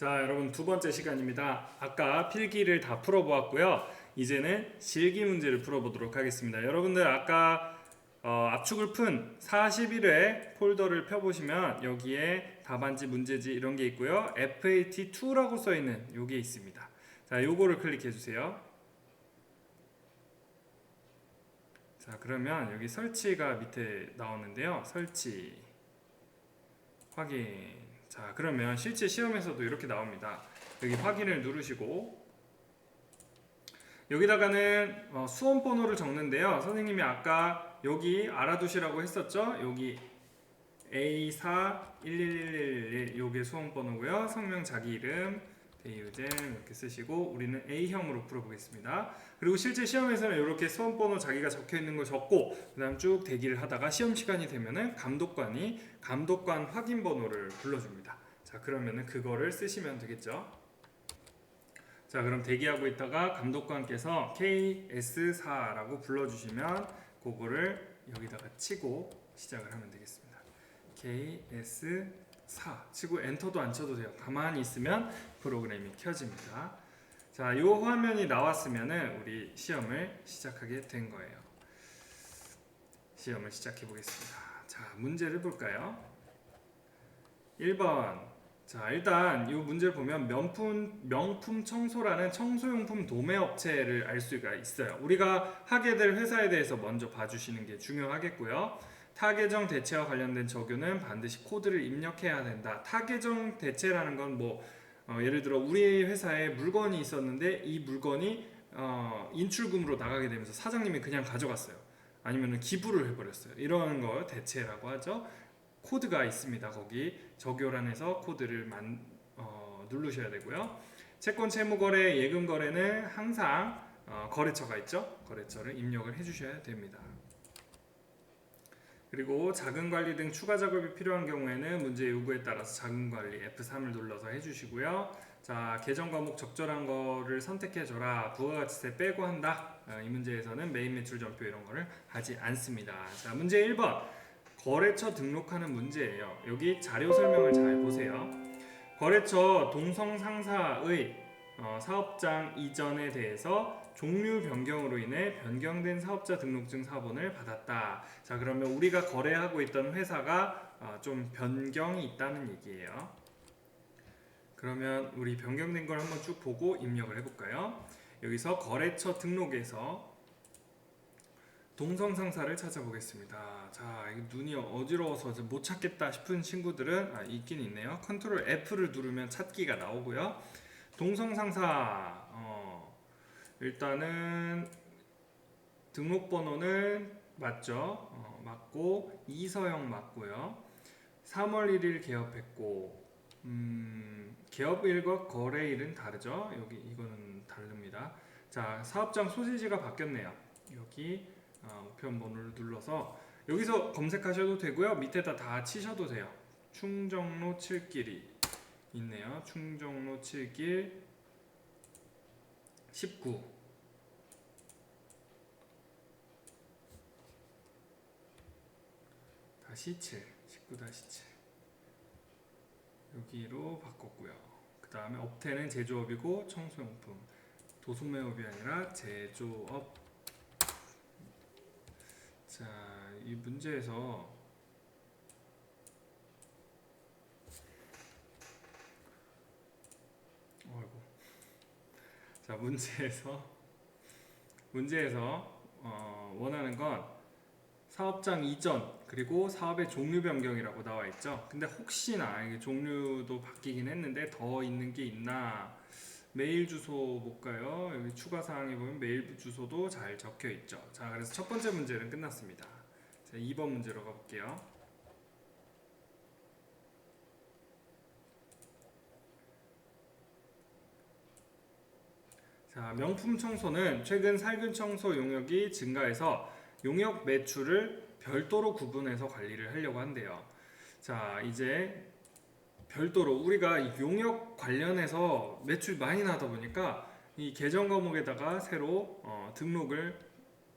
자, 여러분 두 번째 시간입니다. 아까 필기를 다 풀어보았고요. 이제는 실기 문제를 풀어보도록 하겠습니다. 여러분들 아까 압축을 푼 41회 폴더를 펴보시면 여기에 답안지, 문제지 이런 게 있고요. FAT2라고 써있는 요게 있습니다. 자, 요거를 클릭해주세요. 자, 그러면 여기 설치가 밑에 나오는데요. 설치, 확인. 자, 그러면 실제 시험에서도 이렇게 나옵니다. 여기 확인을 누르시고 여기다가는 수험 번호를 적는데요. 선생님이 아까 여기 알아두시라고 했었죠. 여기 A4111111 요게 수험 번호고요. 성명, 자기 이름, 대유잼 이렇게 쓰시고 우리는 A형으로 풀어보겠습니다. 그리고 실제 시험에서는 이렇게 수험 번호 자기가 적혀 있는 걸 적고 그다음 쭉 대기를 하다가 시험 시간이 되면은 감독관이 감독관 확인 번호를 불러줍니다. 자, 그러면은 그거를 쓰시면 되겠죠. 자, 그럼 대기하고 있다가 감독관께서 KS4라고 불러주시면 그거를 여기다가 치고 시작을 하면 되겠습니다. KS4 치고 엔터도 안 쳐도 돼요. 가만히 있으면 프로그램이 켜집니다. 자, 요 화면이 나왔으면은 우리 시험을 시작하게 된 거예요. 시험을 시작해 보겠습니다. 자, 문제를 볼까요? 1번. 자, 일단 이 문제를 보면 명품 청소라는 청소용품 도매업체를 알 수가 있어요. 우리가 하게 될 회사에 대해서 먼저 봐주시는 게 중요하겠고요. 타계정 대체와 관련된 적용은 반드시 코드를 입력해야 된다. 타계정 대체라는 건 예를 들어 우리 회사에 물건이 있었는데 이 물건이 인출금으로 나가게 되면서 사장님이 그냥 가져갔어요. 아니면 기부를 해버렸어요. 이런 걸 대체라고 하죠. 코드가 있습니다. 거기 적요란에서 코드를 누르셔야 되고요. 채권, 채무 거래, 예금 거래는 항상 거래처가 있죠. 거래처를 입력을 해주셔야 됩니다. 그리고 자금 관리 등 추가 작업이 필요한 경우에는 문제 요구에 따라서 자금 관리 F3을 눌러서 해주시고요. 자, 계정 과목 적절한 거를 선택해줘라. 부가가치세 빼고 한다. 이 문제에서는 매입 매출 전표 이런 거를 하지 않습니다. 자, 문제 1번. 거래처 등록하는 문제예요. 여기 자료 설명을 잘 보세요. 거래처 동성상사의 사업장 이전에 대해서 종류 변경으로 인해 변경된 사업자 등록증 사본을 받았다. 자, 그러면 우리가 거래하고 있던 회사가 좀 변경이 있다는 얘기예요. 그러면 우리 변경된 걸 한번 쭉 보고 입력을 해볼까요? 여기서 거래처 등록에서 동성상사를 찾아보겠습니다. 자, 눈이 어지러워서 못 찾겠다 싶은 친구들은 있긴 있네요. 컨트롤 F를 누르면 찾기가 나오고요. 동성상사 일단은 등록번호는 맞죠? 맞고 이서영 맞고요. 3월 1일 개업했고 개업일과 거래일은 다르죠? 여기 이거는 다릅니다. 자, 사업장 소재지가 바뀌었네요. 여기 우편 번호를 눌러서 여기서 검색하셔도 되고요. 밑에다 다 치셔도 돼요. 충정로 7길이 있네요. 충정로 7길 19 7 19-7 여기로 바꿨고요. 그 다음에 업태는 제조업이고 청소용품, 도소매업이 아니라 제조업. 자, 이 문제에서 자, 문제에서 원하는 건 사업장 이전 그리고 사업의 종류 변경이라고 나와 있죠. 근데 혹시나 이게 종류도 바뀌긴 했는데 더 있는 게 있나? 메일 주소 볼까요? 여기 추가 사항에 보면 메일 주소도 잘 적혀 있죠. 자, 그래서 첫 번째 문제는 끝났습니다. 자, 2번 문제로 가볼게요. 자, 명품 청소는 최근 살균 청소 용역이 증가해서 용역 매출을 별도로 구분해서 관리를 하려고 한대요. 자, 이제 별도로 우리가 용역 관련해서 매출 많이 나다 보니까 이 계정 과목에다가 새로 등록을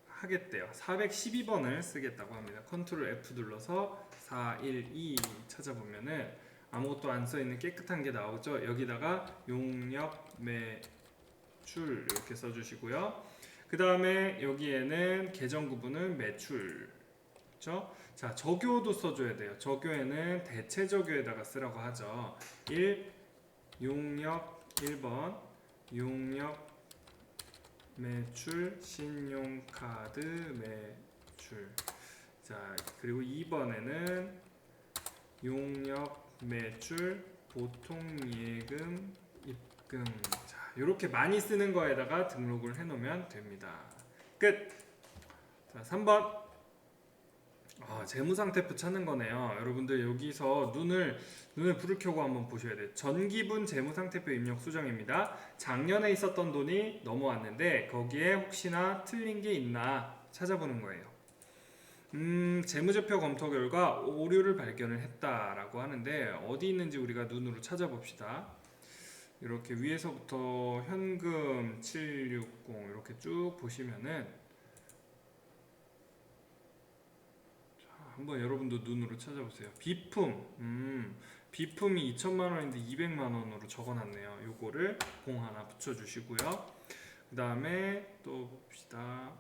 하겠대요. 412번을 쓰겠다고 합니다. 컨트롤 F 눌러서 412 찾아보면은 아무것도 안 써있는 깨끗한 게 나오죠. 여기다가 용역 매출 이렇게 써주시고요. 그 다음에 여기에는 계정 구분은 매출, 그렇죠? 자, 저교도 써줘야 돼요. 저교에는 대체 저교에다가 쓰라고 하죠. 1. 용역 1번 용역 매출 신용카드 매출. 자, 그리고 2번에는 용역 매출 보통예금 입금. 자, 이렇게 많이 쓰는 거에다가 등록을 해 놓으면 됩니다. 끝. 자, 3번 재무상태표 찾는 거네요. 여러분들 여기서 눈을 불을 켜고 한번 보셔야 돼요. 전기분 재무상태표 입력 수정입니다. 작년에 있었던 돈이 넘어왔는데 거기에 혹시나 틀린 게 있나 찾아보는 거예요. 재무제표 검토 결과 오류를 발견을 했다라고 하는데 어디 있는지 우리가 눈으로 찾아봅시다. 이렇게 위에서부터 현금 760 이렇게 쭉 보시면은 한번 여러분도 눈으로 찾아보세요. 비품, 비품이 2천만원인데 200만원으로 적어놨네요. 요거를 공 하나 붙여주시고요. 그 다음에 또 봅시다.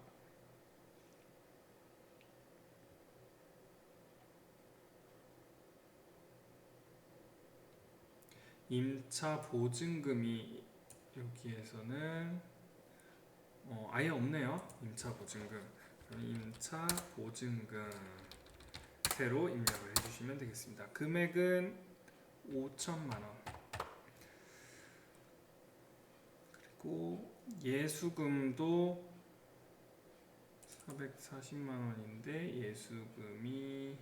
임차 보증금이 여기에서는 아예 없네요. 임차 보증금. 임차 보증금 새로 입력을 해주시면 되겠습니다. 금액은 5천만원. 그리고 예수금도 440만원인데 예수금이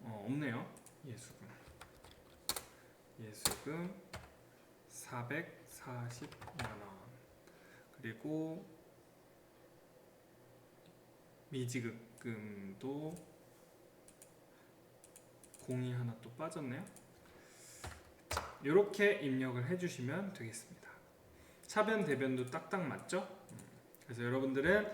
없네요. 예수금 440만원. 그리고 미지급금도 공이 하나 또 빠졌네요. 이렇게 입력을 해주시면 되겠습니다. 차변 대변도 딱딱 맞죠? 그래서 여러분들은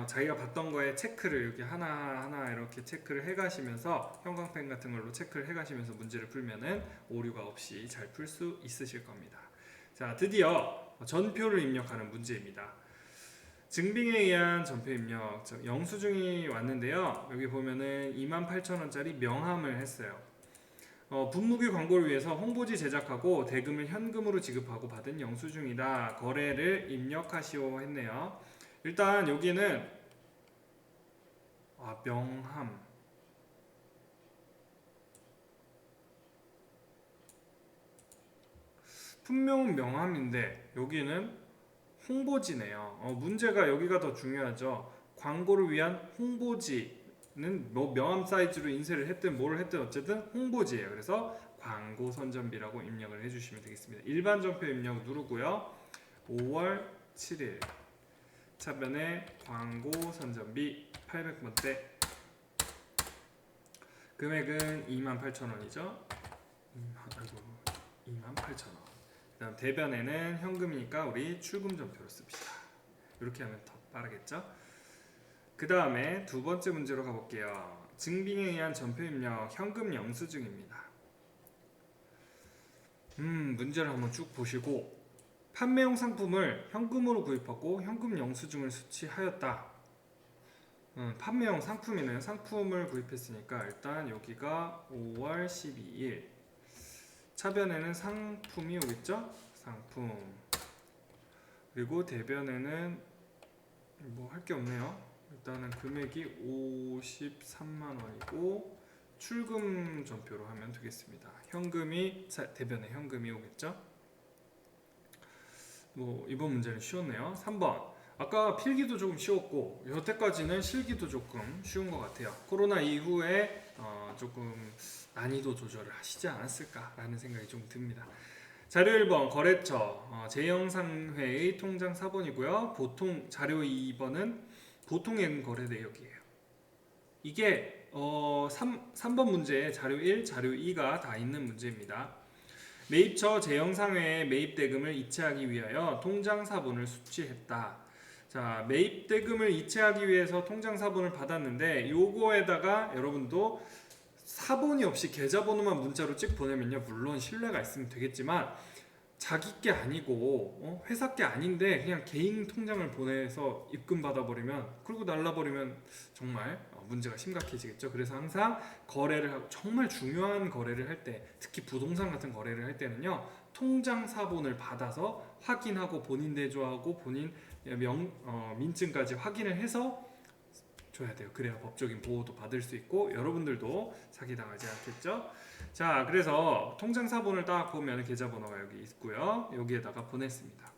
자기가 봤던 거에 체크를 이렇게 하나하나 이렇게 체크를 해가시면서 형광펜 같은 걸로 체크를 해가시면서 문제를 풀면은 오류가 없이 잘 풀 수 있으실 겁니다. 자, 드디어 전표를 입력하는 문제입니다. 증빙에 의한 전표 입력, 영수증이 왔는데요. 여기 보면은 28,000원짜리 명함을 했어요. 분무기 광고를 위해서 홍보지 제작하고 대금을 현금으로 지급하고 받은 영수증이다. 거래를 입력하시오 했네요. 일단 여기는 명함. 분명은 명함인데 여기는 홍보지네요. 문제가 여기가 더 중요하죠. 광고를 위한 홍보지는 뭐 명함 사이즈로 인쇄를 했든 뭐를 했든 어쨌든 홍보지예요. 그래서 광고 선전비라고 입력을 해주시면 되겠습니다. 일반 전표 입력 누르고요. 5월 7일 차변에 광고 선전비 800번대 금액은 28,000원이죠. 28,000원. 그다음 대변에는 현금이니까 우리 출금 전표로 씁시다. 이렇게 하면 더 빠르겠죠? 그 다음에 두 번째 문제로 가볼게요. 증빙에 의한 전표 입력 현금 영수증입니다. 문제를 한번 쭉 보시고 판매용 상품을 현금으로 구입하고 현금 영수증을 수취하였다. 판매용 상품이네요. 상품을 구입했으니까 일단 여기가 5월 12일 차변에는 상품이 오겠죠? 상품. 그리고 대변에는 뭐 할 게 없네요. 일단은 금액이 53만원이고 출금 전표로 하면 되겠습니다. 현금이 대변에 현금이 오겠죠? 뭐 이번 문제는 쉬웠네요. 3번. 아까 필기도 조금 쉬웠고 여태까지는 실기도 조금 쉬운 것 같아요. 코로나 이후에 조금 난이도 조절을 하시지 않았을까라는 생각이 좀 듭니다. 자료 1번 거래처 제영상회의 통장 4번이고요. 보통 자료 2번은 보통예금 거래 내역이에요. 이게 3번 문제에 자료 1, 자료 2가 다 있는 문제입니다. 매입처 제영상회에 매입대금을 이체하기 위하여 통장 4번을 수취했다. 자, 매입대금을 이체하기 위해서 통장 4번을 받았는데 요거에다가 여러분도 사본이 없이 계좌번호만 문자로 찍 보내면요, 물론 신뢰가 있으면 되겠지만 자기 게 아니고 회사 게 아닌데 그냥 개인 통장을 보내서 입금 받아버리면, 그리고 날라버리면 정말 문제가 심각해지겠죠. 그래서 항상 거래를 하고, 정말 중요한 거래를 할 때, 특히 부동산 같은 거래를 할 때는요, 통장 사본을 받아서 확인하고 본인 대조하고 본인 민증까지 확인을 해서 줘야 돼요. 그래야 법적인 보호도 받을 수 있고 여러분들도 사기당하지 않겠죠. 자, 그래서 통장 사본을 딱 보면 계좌번호가 여기 있고요. 여기에다가 보냈습니다.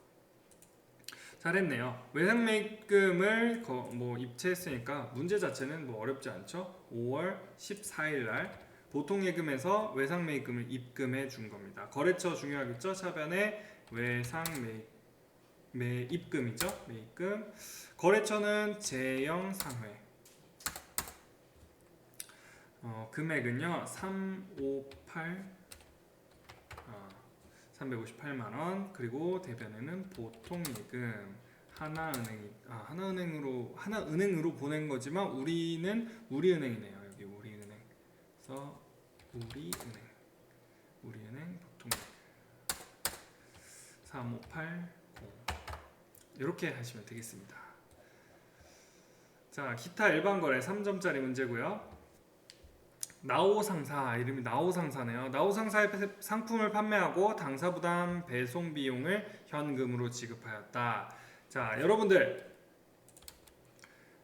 잘했네요. 외상매입금을 뭐 입체했으니까 문제 자체는 뭐 어렵지 않죠. 5월 14일 날 보통예금에서 외상매입금을 입금해 준 겁니다. 거래처 중요하겠죠. 차변에 외상매입금이죠. 매입금. 거래처는 제영상회. 금액은요 358만 원. 그리고 대변에는 보통예금 하나은행으로 보낸 거지만 우리는 우리은행이네요. 여기 우리은행. 그래서 우리은행 보통예금 3580 이렇게 하시면 되겠습니다. 자, 기타 일반 거래 3점짜리 문제고요. 나오상사, 이름이 나오상사네요. 나오상사의 상품을 판매하고 당사부담 배송 비용을 현금으로 지급하였다. 자, 여러분들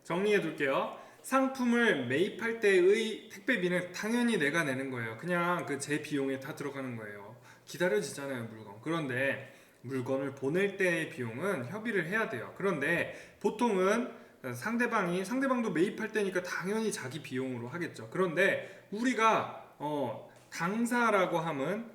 정리해 둘게요. 상품을 매입할 때의 택배비는 당연히 내가 내는 거예요. 그냥 그 제 비용에 다 들어가는 거예요. 기다려지잖아요, 물건. 그런데 물건을 보낼 때의 비용은 협의를 해야 돼요. 그런데 보통은 상대방도 매입할 때니까 당연히 자기 비용으로 하겠죠. 그런데 우리가 당사라고 하면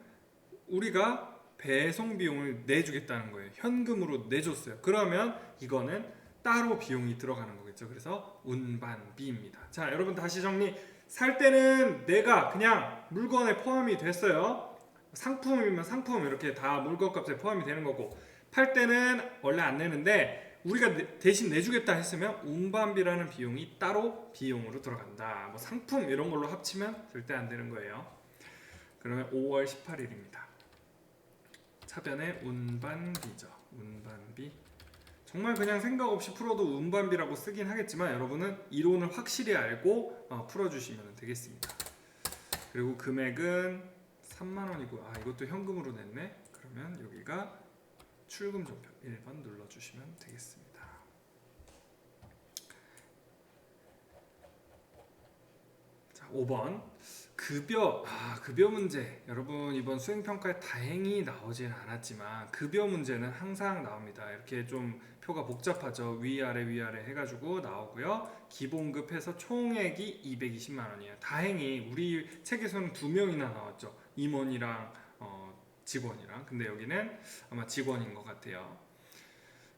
우리가 배송 비용을 내주겠다는 거예요. 현금으로 내줬어요. 그러면 이거는 따로 비용이 들어가는 거겠죠. 그래서 운반비입니다. 자, 여러분 다시 정리. 살 때는 내가 그냥 물건에 포함이 됐어요. 상품이면 상품 이렇게 다 물건값에 포함이 되는 거고, 팔 때는 원래 안 내는데 우리가 대신 내주겠다 했으면 운반비라는 비용이 따로 비용으로 들어간다. 뭐 상품 이런 걸로 합치면 절대 안 되는 거예요. 그러면 5월 18일입니다. 차변에 운반비죠. 운반비. 정말 그냥 생각 없이 풀어도 운반비라고 쓰긴 하겠지만 여러분은 이론을 확실히 알고 풀어주시면 되겠습니다. 그리고 금액은 3만 원이고, 이것도 현금으로 냈네. 그러면 여기가 출금 종표 1번 눌러주시면 되겠습니다. 자, 5번 급여 문제. 여러분 이번 수행평가에 다행히 나오진 않았지만 급여 문제는 항상 나옵니다. 이렇게 좀 표가 복잡하죠. 위아래 해가지고 나오고요. 기본급 해서 총액이 220만 원이에요. 다행히 우리 책에서는 2명이나 나왔죠. 임원이랑 직원이랑. 근데 여기는 아마 직원인 것 같아요.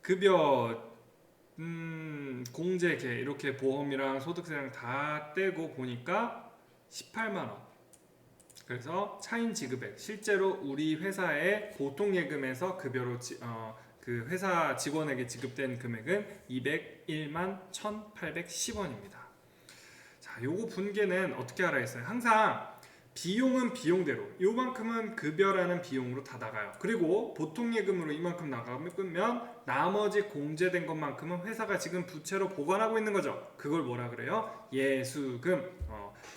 급여 공제계 이렇게 보험이랑 소득세랑 다 떼고 보니까 18만 원. 그래서 차인 지급액, 실제로 우리 회사의 보통예금에서 급여로 그 회사 직원에게 지급된 금액은 201만 1,810원입니다. 자, 요거 분계는 어떻게 알아야겠어요? 항상 비용은 비용대로 요만큼은 급여라는 비용으로 다 나가요. 그리고 보통예금으로 이만큼 나가면 나머지 공제된 것만큼은 회사가 지금 부채로 보관하고 있는 거죠. 그걸 뭐라 그래요? 예수금.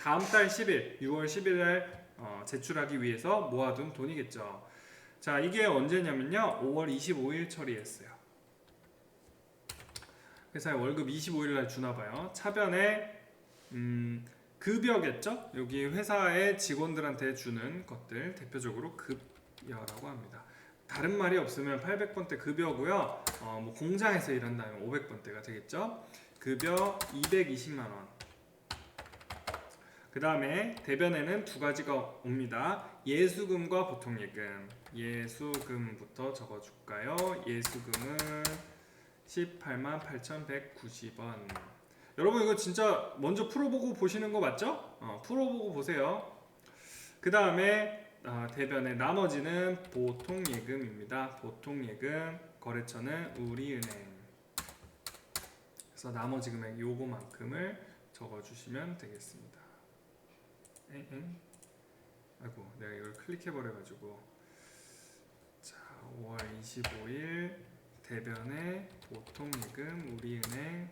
다음 달 10일 6월 10일 날 제출하기 위해서 모아둔 돈이겠죠. 자, 이게 언제냐면요 5월 25일 처리했어요. 회사에 월급 25일 날 주나봐요. 차변에 급여겠죠? 여기 회사의 직원들한테 주는 것들 대표적으로 급여라고 합니다. 다른 말이 없으면 800번대 급여고요. 뭐 공장에서 일한다면 500번대가 되겠죠? 급여 220만 원. 그 다음에 대변에는 두 가지가 옵니다. 예수금과 보통예금. 예수금부터 적어줄까요? 예수금은 18만 8,190원. 여러분 이거 진짜 먼저 풀어보고 보시는 거 맞죠? 풀어보고 보세요. 그 다음에 대변의 나머지는 보통예금입니다. 보통예금 거래처는 우리은행. 그래서 나머지 금액 요거만큼을 적어주시면 되겠습니다. 아이고 내가 이걸 클릭해버려가지고. 자 5월 25일 대변에 보통예금 우리은행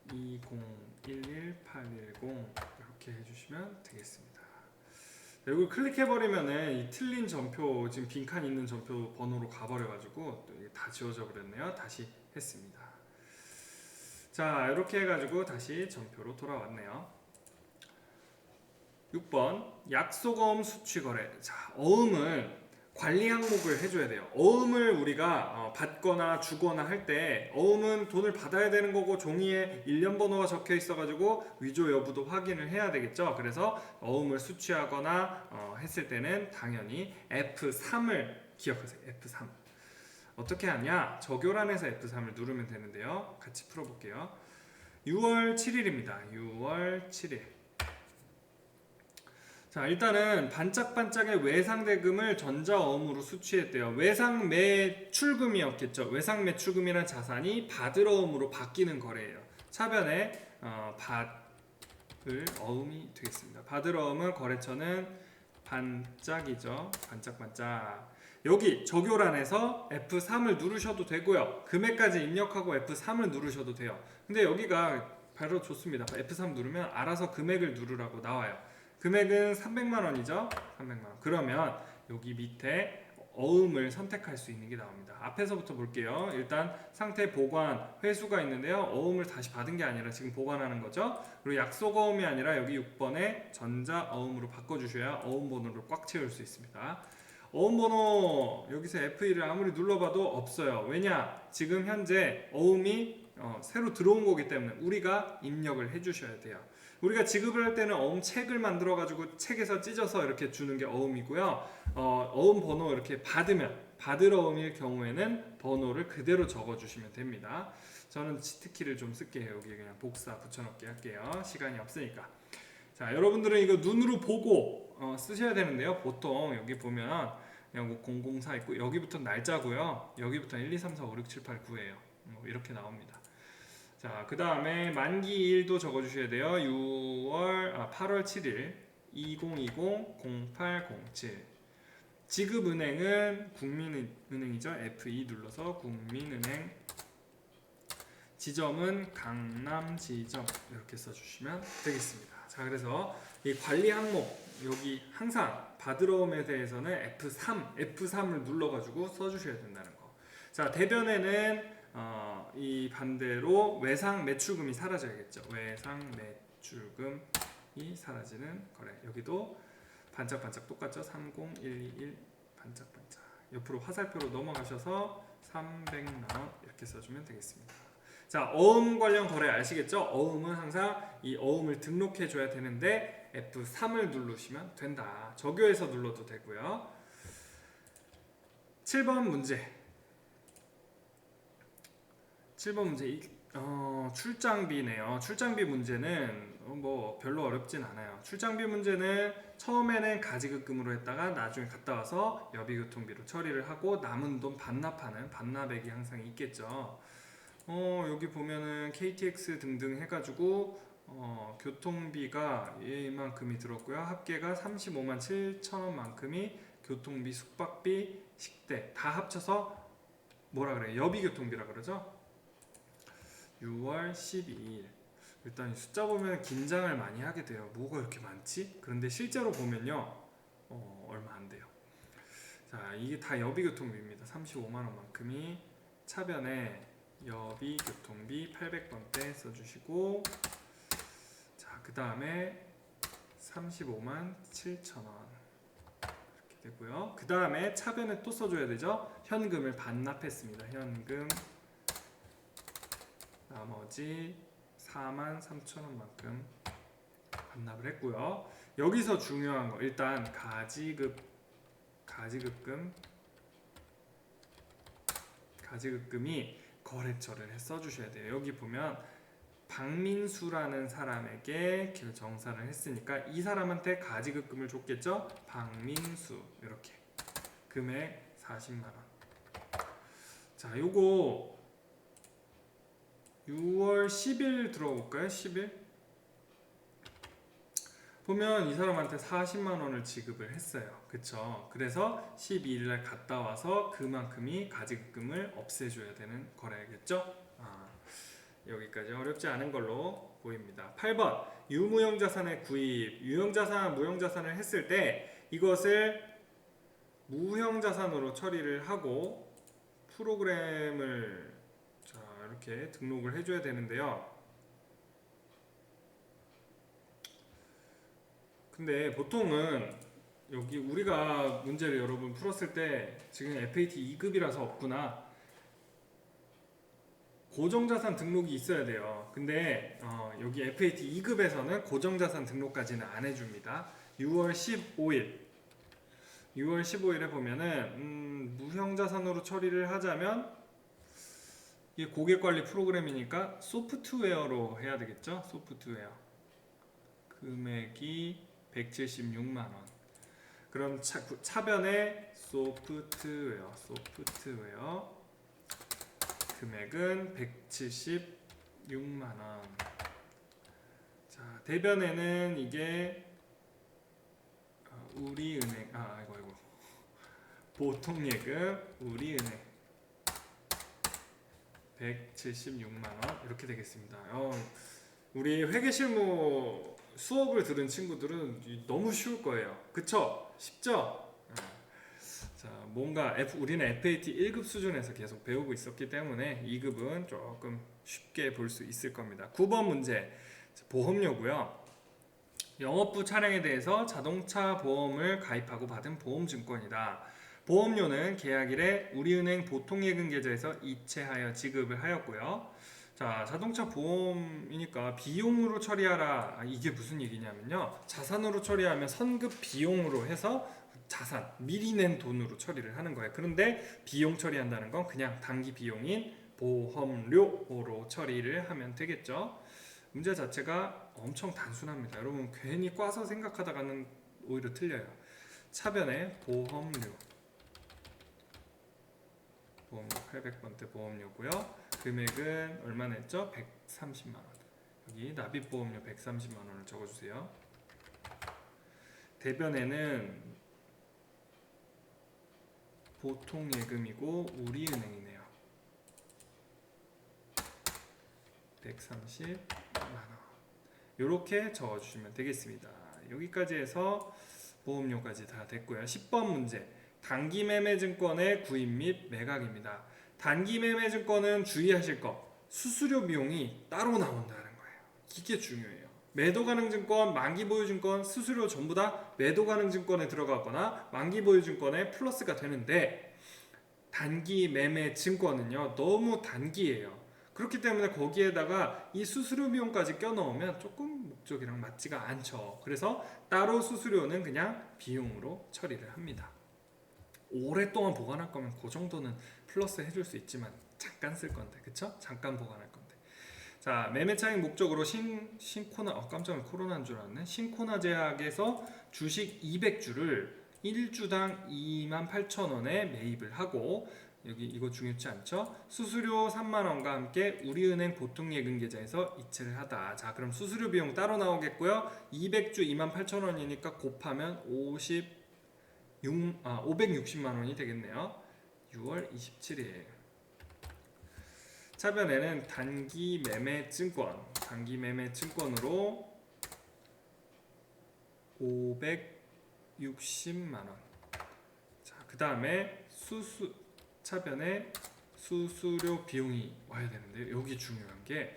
2011810 이렇게 해주시면 되겠습니다. 이걸 클릭해버리면은 이 틀린 전표, 지금 빈칸 있는 전표 번호로 가버려가지고 또 이게 다 지워져 버렸네요. 다시 했습니다. 자 이렇게 해가지고 다시 전표로 돌아왔네요. 6번 약속어음 수취거래. 자 어음을 관리 항목을 해줘야 돼요. 어음을 우리가 받거나 주거나 할 때 어음은 돈을 받아야 되는 거고 종이에 일련 번호가 적혀 있어가지고 위조 여부도 확인을 해야 되겠죠. 그래서 어음을 수취하거나 했을 때는 당연히 F3을 기억하세요. F3 어떻게 하냐? 적요란에서 F3을 누르면 되는데요. 같이 풀어볼게요. 6월 7일입니다. 6월 7일. 자 일단은 반짝반짝의 외상대금을 전자어음으로 수취했대요. 외상매출금이었겠죠. 외상매출금이란 자산이 받을어음으로 바뀌는 거래예요. 차변에 받을 어음이 되겠습니다. 받을어음은 거래처는 반짝이죠. 반짝반짝. 여기 적요란에서 F3을 누르셔도 되고요. 금액까지 입력하고 F3을 누르셔도 돼요. 근데 여기가 바로 좋습니다. F3 누르면 알아서 금액을 누르라고 나와요. 금액은 300만원이죠. 300만원. 그러면 여기 밑에 어음을 선택할 수 있는 게 나옵니다. 앞에서부터 볼게요. 일단 상태 보관 회수가 있는데요. 어음을 다시 받은 게 아니라 지금 보관하는 거죠. 그리고 약속어음이 아니라 여기 6번에 전자어음으로 바꿔주셔야 어음 번호를 꽉 채울 수 있습니다. 어음 번호 여기서 F1을 아무리 눌러봐도 없어요. 왜냐? 지금 현재 어음이 새로 들어온 거기 때문에 우리가 입력을 해주셔야 돼요. 우리가 지급을 할 때는 어음 책을 만들어 가지고 책에서 찢어서 이렇게 주는 게 어음이고요. 어음 번호 이렇게 받으면 받을 어음일 경우에는 번호를 그대로 적어 주시면 됩니다. 저는 치트키를 좀 쓸게요. 여기 그냥 복사 붙여넣기 할게요. 시간이 없으니까. 자 여러분들은 이거 눈으로 보고 쓰셔야 되는데요. 보통 여기 보면 그냥 004 있고 여기부터 날짜고요. 여기부터 1, 2, 3, 4, 5, 6, 7, 8, 9예요. 이렇게 나옵니다. 자, 그 다음에 만기일도 적어주셔야 돼요. 8월 7일 2020-0807 지급은행은 국민은행이죠. F2 눌러서 국민은행 지점은 강남지점 이렇게 써주시면 되겠습니다. 자, 그래서 이 관리 항목 여기 항상 받을어음에 대해서는 F3을 눌러가지고 써주셔야 된다는 거. 자, 대변에는 이 반대로 외상 매출금이 사라져야겠죠. 외상 매출금이 사라지는 거래. 여기도 반짝반짝 똑같죠. 30121 반짝반짝. 옆으로 화살표로 넘어가셔서 300만원 이렇게 써주면 되겠습니다. 자, 어음 관련 거래 아시겠죠? 어음은 항상 이 어음을 등록해 줘야 되는데 F3을 누르시면 된다. 적요해서 눌러도 되고요. 7번 문제. 7번 문제 출장비네요. 출장비 문제는 뭐 별로 어렵진 않아요. 출장비 문제는 처음에는 가지급금으로 했다가 나중에 갔다 와서 여비교통비로 처리를 하고 남은 돈 반납하는 반납액이 항상 있겠죠. 여기 보면은 KTX 등등 해가지고 교통비가 이만큼이 들었고요. 합계가 35만 7천원 만큼이 교통비, 숙박비, 식대 다 합쳐서 뭐라 그래요? 여비교통비라 그러죠. 6월 12일. 일단 숫자 보면 긴장을 많이 하게 돼요. 뭐가 이렇게 많지? 그런데 실제로 보면요 얼마 안 돼요. 자, 이게 다 여비교통비입니다. 35만원 만큼이 차변에 여비교통비 800번대 써주시고, 자, 그 다음에 35만 7천원 이렇게 되고요. 그 다음에 차변에 또 써줘야 되죠. 현금을 반납했습니다. 현금 나머지 4만 3천원 만큼 반납을 했고요. 여기서 중요한 거 일단 가지급금이 거래처를 써주셔야 돼요. 여기 보면 박민수라는 사람에게 정산을 했으니까 이 사람한테 가지급금을 줬겠죠. 박민수 이렇게 금액 40만원. 자, 요거 6월 10일 들어볼까요? 10일 보면 이 사람한테 40만 원을 지급을 했어요. 그쵸? 그래서 12일 날 갔다 와서 그만큼이 가지급금을 없애줘야 되는 거래겠죠? 여기까지 어렵지 않은 걸로 보입니다. 8번 유무형 자산의 구입. 유형 자산, 무형 자산을 했을 때 이것을 무형 자산으로 처리를 하고 프로그램을 자, 이렇게 등록을 해줘야 되는데요. 근데 보통은 여기 우리가 문제를 여러분 풀었을 때 지금 FAT 2급이라서 없구나. 고정자산 등록이 있어야 돼요. 근데 여기 FAT 2급에서는 고정자산 등록까지는 안 해줍니다. 6월 15일에 보면은 무형자산으로 처리를 하자면 이게 고객관리 프로그램이니까 소프트웨어로 해야 되겠죠? 소프트웨어 금액이 176만원. 그럼 차변에 소프트웨어 금액은 176만원. 자, 대변에는 이게 우리은행 아이고 보통예금 우리은행 176만원 이렇게 되겠습니다. 우리 회계실무 수업을 들은 친구들은 너무 쉬울 거예요. 그쵸? 쉽죠? 자, 뭔가 우리는 FAT 1급 수준에서 계속 배우고 있었기 때문에 2급은 조금 쉽게 볼 수 있을 겁니다. 9번 문제 보험료고요. 영업부 차량에 대해서 자동차 보험을 가입하고 받은 보험증권이다. 보험료는 계약일에 우리은행 보통예금 계좌에서 이체하여 지급을 하였고요. 자, 자동차 보험이니까 비용으로 처리하라. 이게 무슨 얘기냐면요. 자산으로 처리하면 선급 비용으로 해서 자산, 미리 낸 돈으로 처리를 하는 거예요. 그런데 비용 처리한다는 건 그냥 단기 비용인 보험료로 처리를 하면 되겠죠. 문제 자체가 엄청 단순합니다. 여러분 괜히 꽈서 생각하다가는 오히려 틀려요. 차변에 보험료 800번대 보험료고요. 금액은 얼마나 했죠? 130만원. 여기 납입보험료 130만원을 적어주세요. 대변에는 보통예금이고 우리은행이네요. 130만원. 이렇게 적어주시면 되겠습니다. 여기까지 해서 보험료까지 다 됐고요. 10번 문제 단기매매증권의 구입 및 매각입니다. 단기매매증권은 주의하실 거 수수료 비용이 따로 나온다는 거예요. 이게 중요해요. 매도가능증권, 만기보유증권 수수료 전부 다 매도가능증권에 들어가거나 만기보유증권에 플러스가 되는데 단기매매증권은요 너무 단기예요. 그렇기 때문에 거기에다가 이 수수료 비용까지 껴넣으면 조금 목적이랑 맞지가 않죠. 그래서 따로 수수료는 그냥 비용으로 처리를 합니다. 오랫동안 보관할 거면 그 정도는 플러스 해줄 수 있지만 잠깐 쓸 건데, 그쵸? 잠깐 보관할 건데. 자, 매매 차익 목적으로 신코나 깜짝 놀라 코로나인 줄 알았네. 신코나 제약에서 주식 200주를 1주당 28,000원에 매입을 하고 여기 이거 중요치 않죠? 수수료 3만원과 함께 우리은행 보통예금 계좌에서 이체를 하다. 자, 그럼 수수료 비용 따로 나오겠고요. 200주 28,000원이니까 곱하면 560만원이 되겠네요. 6월 27일. 차변에는 단기매매증권으로 560만원. 자, 그 다음에 차변에 수수료 비용이 와야 되는데 여기 중요한 게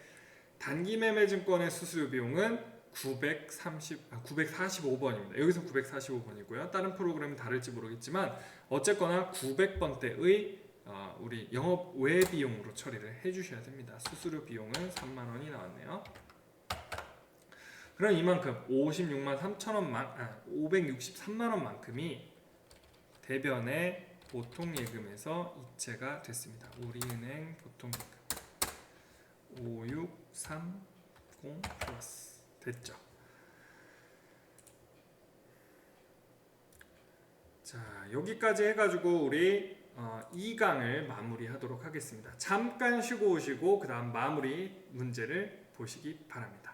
단기매매증권의 수수료 비용은 945번입니다. 여기서 945번이고요. 다른 프로그램은 다를지 모르겠지만 어쨌거나 900번대의 우리 영업 외 비용으로 처리를 해주셔야 됩니다. 수수료 비용은 3만원이 나왔네요. 그럼 이만큼 563만원만큼이 대변의 보통예금에서 이체가 됐습니다. 우리은행 보통예금 5630 플러스 됐죠. 자, 여기까지 해가지고 우리 2강을 마무리하도록 하겠습니다. 잠깐 쉬고 오시고 그 다음 마무리 문제를 보시기 바랍니다.